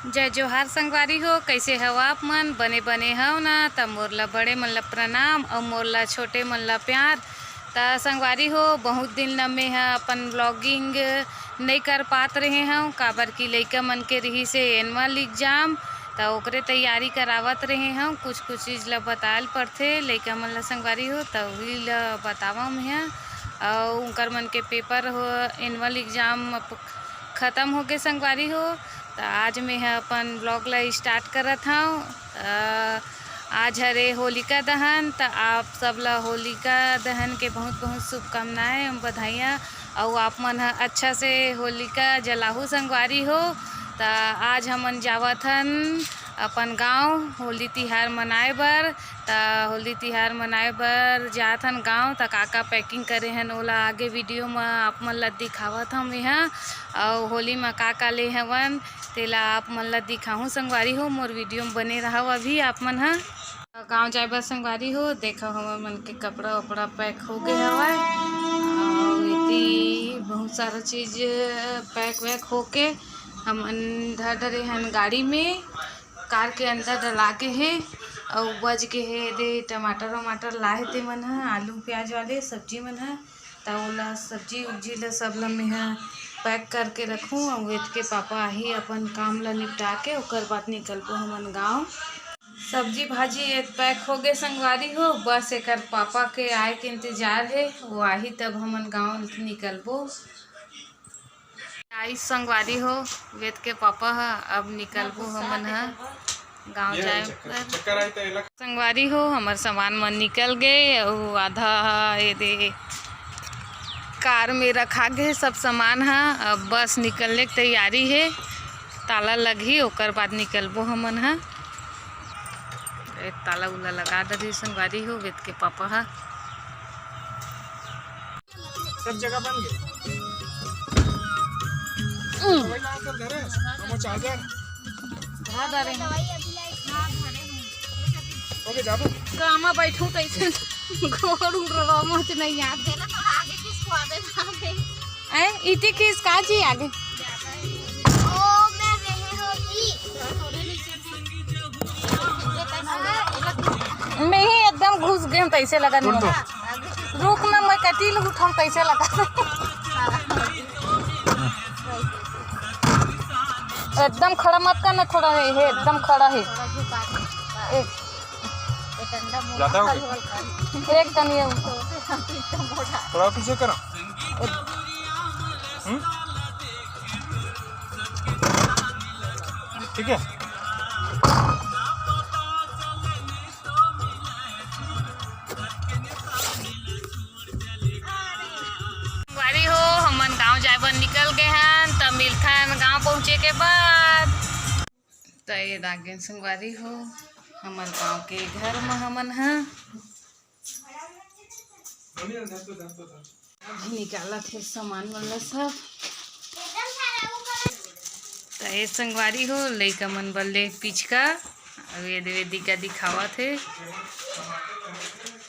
जय जोहार संगवारी हो, कैसे हव आप मन? बने बने हव ना? त मोर ला बड़े मन ला प्रणाम और मोर ला छोटे मन ला प्यार। त संगवारी हो, बहुत दिन ल में अपन ब्लॉगिंग नहीं कर पात रहे हव, काबर की लइका मन के रही से एनुअल एग्जाम, त ओकरे तैयारी करावत रहे हव। कुछ चीज़ ला बतायल पड़थे लइका मन ला संगवारी हो, त वही ला बतावा मैं। और उनकर मन के पेपर हो, एनुअल एग्जाम ख़त्म हो गए संगवारी हो। तो आज मैं अपन ब्लॉग ला स्टार्ट करत हूँ। आज हरे होलिका दहन, तो आप सब ला होलिका दहन के बहुत बहुत शुभकामनाएं एवं बधाइयाँ। और आप मन अच्छा से होलिका जलाहू संगवारी हो। तो आज हमन जावत हन अपन गांव होली तिहार मनाए बर। तो होली तिहार मनाए बर जात हन गांव। तो काका पैकिंग करे हन ओला आगे वीडियो में आप मन ला दिखावत हम यहाँ। और होली में का ले हवन तेला आप मन ला दिखाऊँ संगवारी हो। मोर वीडियो में बने रहो अभी आप मन ह। गाँव जाए बर संगवारी हो, देखो हमर मन के कपड़ा वपड़ा पैक हो गए हवय। और इति बहुत सारा चीज़ पैक वैक होके हमन धर डरे हन गाड़ी में, कार के अंदर डला के है। और बज के है दे टमाटर वमाटर लाए ते मन ह, आलू प्याज वाले सब्जी मन ह। तो ओला सब्जी उब्जी ला सब ला मैं पैक करके रखूँ। और वेद के पापा आही अपन काम ला निपटा के ओकर बाद निकलबो हमन गाँव। सब्जी भाजी पैक हो गए संगवारी हो, बस एकर पापा के आए के इंतजार है। वो आही तब हमन गाँव निकलबो। आई संगवारी हो, वेद के पापा ह, अब निकलबो हमन ह गाँव जाए पर। संगवारी हो, हमार सामान मन निकल गए और आधा ये दे कार में रखा गए सब सामान है। अब बस निकलने की तैयारी है, ताला लगी ओकर बाद निकलबो हमन है। ताला उला लगा दे संगवारी हो, वेद के पापा है। सब जगह बन गए। ओके जाबो कामा बैठूं कैसे घोड़ उड़ रहा मुझे नहीं याद है ना। थोड़ा आगे किसको आगे भागे ए इटी किस का जी आगे ओ मैं रहे होगी मैं ही एकदम घुस गए कैसे लगा नहीं। रुक ना मैं कटिल उठाऊं कैसे लगा। एकदम खड़ा मत करना, थोड़ा है एकदम खड़ा है। ज्यादा हो गया एक तनिए थोड़ा पीछे करो। ठीक है। संगवारी हो, हमन गांव जाए बर निकल गए हैं। तब मिलथन गांव पहुँचे के बाद। तो ये दागे संगवारी हो, हमार गांव के घर में हमन है निकाला थे सामान वाला सब। तो ये संगवारी हो, लइका मन बल्ले पिचका और ये वेदिका दिखावा थे।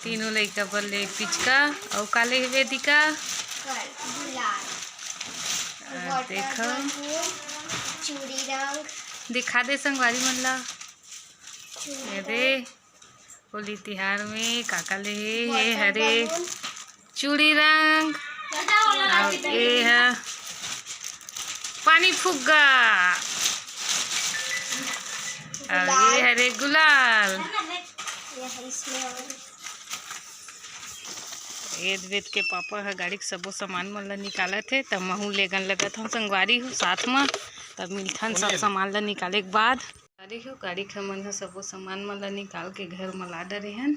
तीनों लइका बल्ले पिचका और काले वेदिका देखो दिखा दे संगवारी मन ला। ये दे होली तिहार में काका ले हे हरे चूड़ी रंग और ये है पानी फुग्गा और ये हरे गुलाल। वेद के पापा है गाड़ी के सबो सामान मन ला निकाले थे। तब महू लेगन लगत हम संगवारी हो साथ में। तब मिलथन सब सामान ला निकाले के बाद हो गाड़ी के मन है सबो सामान मन ला निकाल के घर में ला डरे हन।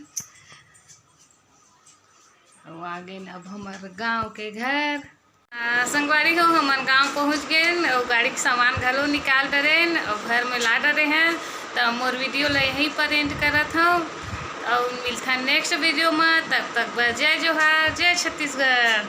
और आगे अब हमार गांव के घर। संगवारी हो, हमार गांव पहुंच गए और गाड़ी के सामान घलो निकाल डरेन और घर में ला डरे हैं। तो मोर वीडियो ला यहीं पर एंड करत हूँ और मिलता नेक्स्ट वीडियो में। तब तक जय जोहार, जय छत्तीसगढ़।